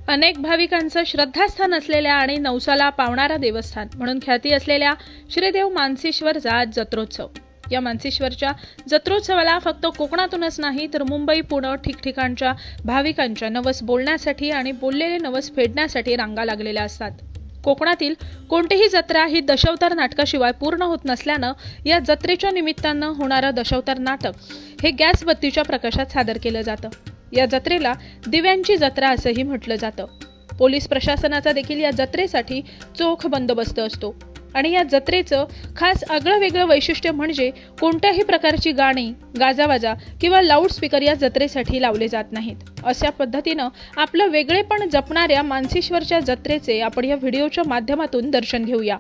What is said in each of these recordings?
अनेक भाविकांचं श्रद्धास्थान असलेल्या आणि नवसाला पावणारा देवस्थान म्हणून ख्याती असलेल्या श्रीदेव मानसिश्वरचा आज जत्रोत्सव। या मानसिश्वरच्या जत्रोत्सवाला फक्त कोकणातूनच नाही तर मुंबई, पुणे ठिकठिकाणच्या भाविकांच्या नवस बोलण्यासाठी आणि बोललेले नवस फेडण्यासाठी रांगा लागलेल्या असतात। कोकणातील कोणतीही जत्रा ही दशावतार नाटकाशिवाय पूर्ण होत नसल्यानं या जत्रेच्या निमित्तानं होणारं दशावतार नाटक हे गॅस बत्तीच्या प्रकाशात सादर केलं जातं। या जत्रेला दिव्यांची जत्रा असंही म्हटलं जातं। पोलीस प्रशासनाचा देखील या जत्रेसाठी चोख बंदोबस्त असतो आणि या जत्रेचं खास आगळं-वेगळं वैशिष्ट्य म्हणजे कोणत्याही प्रकारची गाणी, गाजावाजा किंवा लाऊडस्पीकर या जत्रेसाठी लावले जात नाहीत। अशा पद्धतीनं आपलं वेगळेपण जपणाऱ्या मानसिश्वरच्या जत्रेचे आपण या व्हिडिओच्या माध्यमातून दर्शन घेऊया।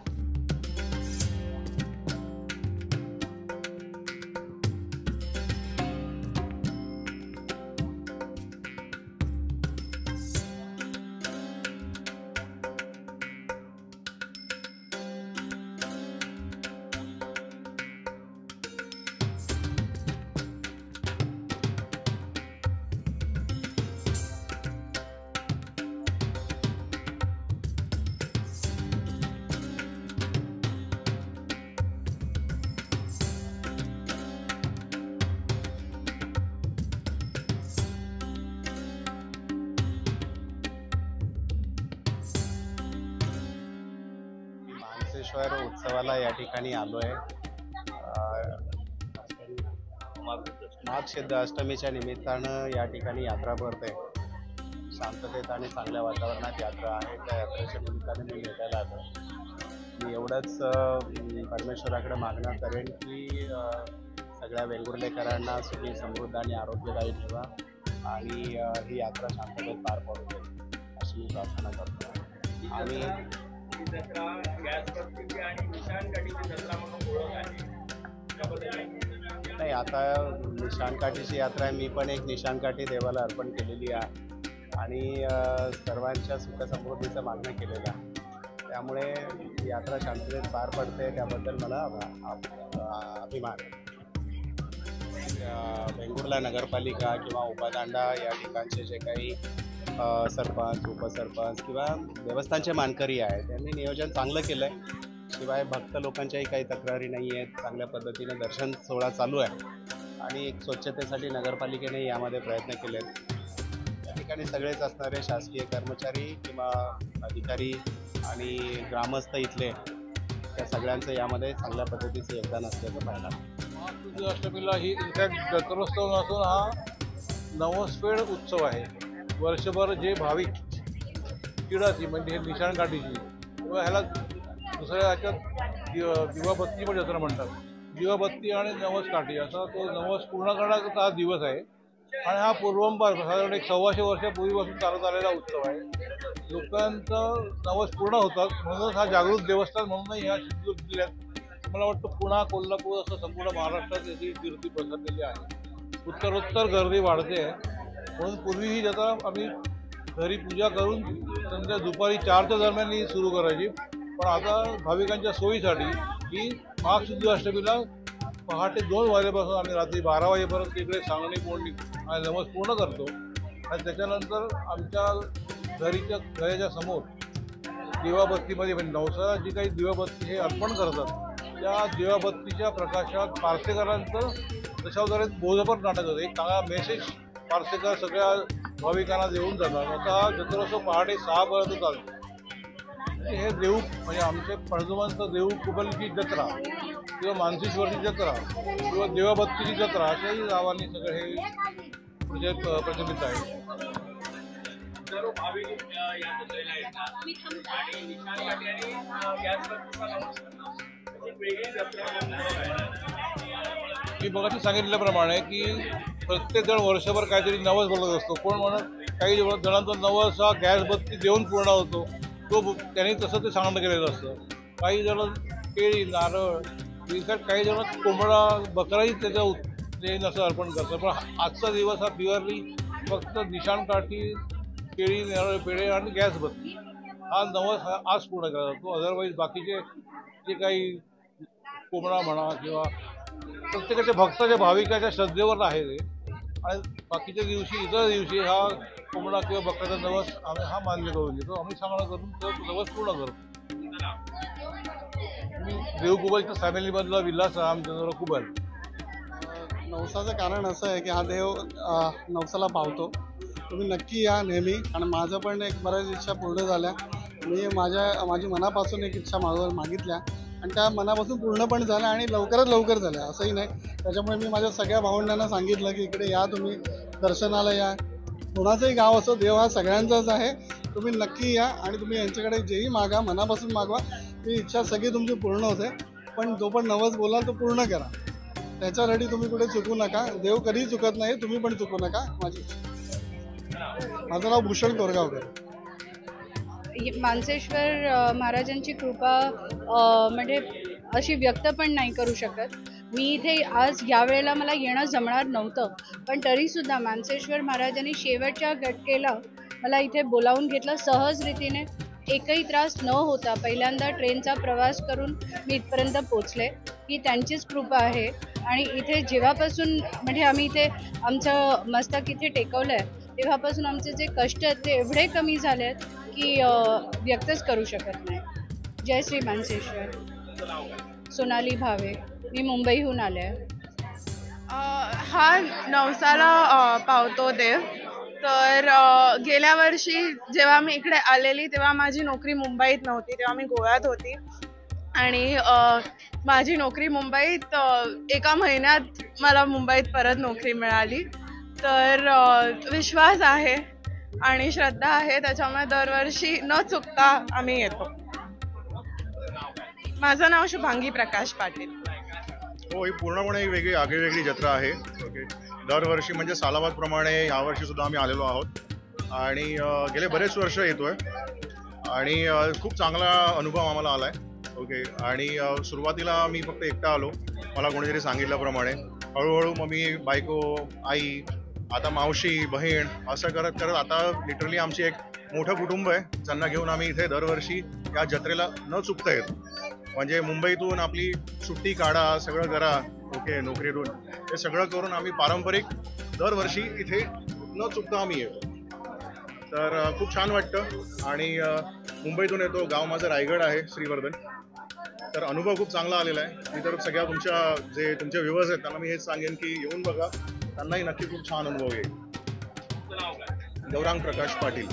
मानसिश्वर उत्सवाला या ठिकाणी आलोय। माघ अष्टमीच्या निमित्तानं या ठिकाणी यात्रा भरते। शांततेत आणि चांगल्या वातावरणात यात्रा आहे। त्या यात्रेच्या निमित्ताने मी भेटायला आलो। मी एवढंच परमेश्वराकडे मागणं करेन की सगळ्या वेंगुर्लेकरांना सुखी, समृद्ध आणि आरोग्यदायी ठेवा आणि ही यात्रा शांततेत पार पडू दे अशी मी प्रार्थना करतो। आणि जत्रा गॅस बत्तीची आणि निशाण काठीची जत्रा म्हणून ओळख आहे। नाही, आता निशाण काठीची यात्रा आहे। मी पण एक निशाण काठी देवाला अर्पण केलेली आहे आणि सर्वांच्या सुखसमृद्धीचं मागणं केलेलं आहे। त्यामुळे यात्रा शांततेत पार पडते त्याबद्दल मला अभिमान आहे। वेंगुर्ला नगरपालिका किंवा उपदांडा या ठिकाणचे जे काही सरपंच, उपसरपंच किंवा देवस्थानचे मानकरी आहेत त्यांनी नियोजन चांगलं केलं आहे। शिवाय भक्त लोकांच्याही काही तक्रारी नाही आहेत। चांगल्या पद्धतीने दर्शन सोहळा चालू आहे आणि एक स्वच्छतेसाठी नगरपालिकेने यामध्ये प्रयत्न केले आहेत। या ठिकाणी सगळेच असणारे शासकीय कर्मचारी किंवा अधिकारी आणि ग्रामस्थ इथले त्या सगळ्यांचं यामध्ये चांगल्या पद्धतीचं योगदान असल्याचं पाहिलं। अष्टमीला ही इनफॅक्ट जत्रोत्सव नसून हा नवसफेड उत्सव आहे। वर्षभर जे भाविक किडाची म्हणजे हे निशाण काठीची किंवा ह्याला दुसऱ्या ह्याच्यात दिवाबत्ती पण जत्रा म्हणतात। दिवाबत्ती आणि नवस काठी असा तो नवस पूर्ण करण्याचा हा दिवस आहे आणि हा पूर्वंपार साधारण एक 125 वर्षापूर्वीपासून चालत आलेला उत्सव आहे। लोकांचं नवस पूर्ण होतात म्हणूनच हा जागृत देवस्थान म्हणूनही ह्या सिंधुदुर्ग जिल्ह्यात मला वाटतं पुणे, कोल्हापूर असं संपूर्ण महाराष्ट्रात याची कीर्ती पसरलेली आहे। उत्तरोत्तर गर्दी वाढते आहे म्हणून पूर्वी ही जत्रा आम्ही घरी पूजा करून संध्या दुपारी 4च्या दरम्यान ही सुरू करायची, पण आता भाविकांच्या सोयीसाठी ही माघ अष्टमीला पहाटे 2 वाजेपासून आम्ही रात्री 12 वाजेपर्यंत इकडे सांगणी मोडणी आणि नवस पूर्ण करतो आणि त्याच्यानंतर आमच्या घराच्या समोर दिवाबत्तीमध्ये म्हणजे नवसाला जी काही दिवाबत्ती हे अर्पण करतात त्या दिवाबत्तीच्या प्रकाशात पार्सेकरांचं दशावतारात बोधपर नाटक होतं। एक चांगला मेसेज पार्सेकर सगळ्या भाविकांना देऊन जातात। आता हा जत्रोत्सव पहाटे 6 पर्यंत चालतो। हे देऊ म्हणजे आमचे पणजोबांचं देऊ कुबलची जत्रा किंवा मानसिश्वरची जत्रा किंवा देवाबत्तीची जत्रा अशाही नावांनी सगळं हे प्रचलित आहे। सर्व भाविक या जत्रेला येतात आणि निशाण काठी आणि गॅस बत्तीचा नवस करणं एक वेगळी जत्रा मी मगाशी सांगितल्याप्रमाणे की प्रत्येक जण वर्षभर काहीतरी नवस बोलत असतो। कोण म्हणत काही जणांचा नवस हा गॅस बत्ती देऊन पूर्ण होतो, तो त्यांनी तसं ते सांगणं केलेलं असतं। काही जण केळी, नारळ, इनफॅक्ट काही जण कोंबडा, बकराही त्याचं असं अर्पण करतात। पण आजचा दिवस हा प्युअरली फक्त निशाण काठी, केळी, नारळ, पेढे आणि गॅस बत्ती हा नवस आज पूर्ण केला जातो। अदरवाईज बाकीचे जे काही कोंबडा म्हणा किंवा प्रत्येकाच्या भक्ताच्या भाविकाच्या श्रद्धेवर आहे आणि बाकीच्या दिवशी इतर दिवशी हा कोंबडा किंवा बकऱ्याचा नवस आम्ही हा मान्य करून घेतो. आम्ही सांगणं करून तो नवस पूर्ण करतो. मी देव कुबलच्या फॅमिलीमधला विलास रामचंद्र कुबल. नवसाचं कारण असं आहे की हा देव नवसाला पावतो. तुम्ही नक्की या नेहमी, आणि माझं पण एक बऱ्याच इच्छा पूर्ण झाल्या. मी माझी मनापासून एक इच्छा मागितल्या आणि त्या मनापासून पूर्ण पण झाल्या आणि लवकरात लवकर झाल्या, असंही नाही. त्याच्यामुळे मी माझ्या सगळ्या भावंडांना सांगितलं की इकडे या, तुम्ही दर्शनाला या. कोणाचंही गाव असो, देव हा सगळ्यांचाच आहे. तुम्ही नक्की या आणि तुम्ही यांच्याकडे जेही मागा मनापासून मागवा, ती इच्छा सगळी तुमची पूर्ण होते. पण जो पण नवस बोलाल तो पूर्ण करा. त्याच्यासाठी तुम्ही कुठे चुकू नका. देव कधीही चुकत नाही, तुम्ही पण चुकू नका. माझं नाव भूषण कोरगावकर. मानसेश्वर महाराजांची कृपा म्हणजे अशी व्यक्त पण नाही करू शकत. मी इथे आज यावेळेला मला येणं जमणार नव्हतं, पण तरीसुद्धा मानसेश्वर महाराजांनी शेवटच्या घटकेला मला इथे बोलावून घेतलं. सहज रीतीने एकही त्रास न होता पहिल्यांदा ट्रेनचा प्रवास करून मी इथपर्यंत पोचले. ही त्यांचीच कृपा आहे. आणि इथे जेव्हापासून म्हणजे आम्ही इथे आमचं मस्तक इथे टेकवलं आहे तेव्हापासून आमचे जे कष्ट आहेत ते एवढे कमी झाले आहेत की व्यक्तच करू शकत नाही. जय श्री मानसेश्वर. सोनाली भावे, मी मुंबईहून आले आहे. हा नवसाला पावतो देव. तर गेल्या वर्षी जेव्हा मी इकडे आलेली तेव्हा माझी नोकरी मुंबईत नव्हती, तेव्हा मी गोव्यात होती. आणि माझी नोकरी मुंबईत 1 महिन्यात मला मुंबईत परत नोकरी मिळाली. तर विश्वास आहे आणि श्रद्धा आहे, त्याच्यामुळे दरवर्षी न चुकता आम्ही येतो. माझं नाव शुभांगी प्रकाश पाटील. हो, ही पूर्णपणे एक वेगळी आगळीवेगळी जत्रा आहे. ओके, दरवर्षी म्हणजे सालाबादप्रमाणे यावर्षी सुद्धा आम्ही आलेलो आहोत आणि गेले बरेच वर्ष येतोय आणि खूप चांगला अनुभव आम्हाला आलाय. ओके, आणि सुरुवातीला मी फक्त एकटा आलो, मला कोणीतरी सांगितल्याप्रमाणे. हळूहळू मग मी बायको, आई, आता मावशी, बहीण असं करत करत आता लिटरली आमची एक मोठं कुटुंब आहे, ज्यांना घेऊन आम्ही इथे दरवर्षी या जत्रेला न चुकता येतो. म्हणजे मुंबईतून आपली सुट्टी काढा, सगळं करा, ओके, नोकरीतून हे सगळं करून आम्ही पारंपरिक दरवर्षी इथे न चुकता आम्ही येतो. तर खूप छान वाटतं. आणि मुंबईतून येतो, गाव माझं रायगड आहे, श्रीवर्धन. तर अनुभव खूप चांगला आलेला आहे. मी तर सगळ्या तुमचे व्ह्युअर्स आहेत त्यांना मी हेच सांगेन की येऊन बघा, त्यांनाही नक्की खूप छान अनुभव येईल. गौरांग प्रकाश पाटील.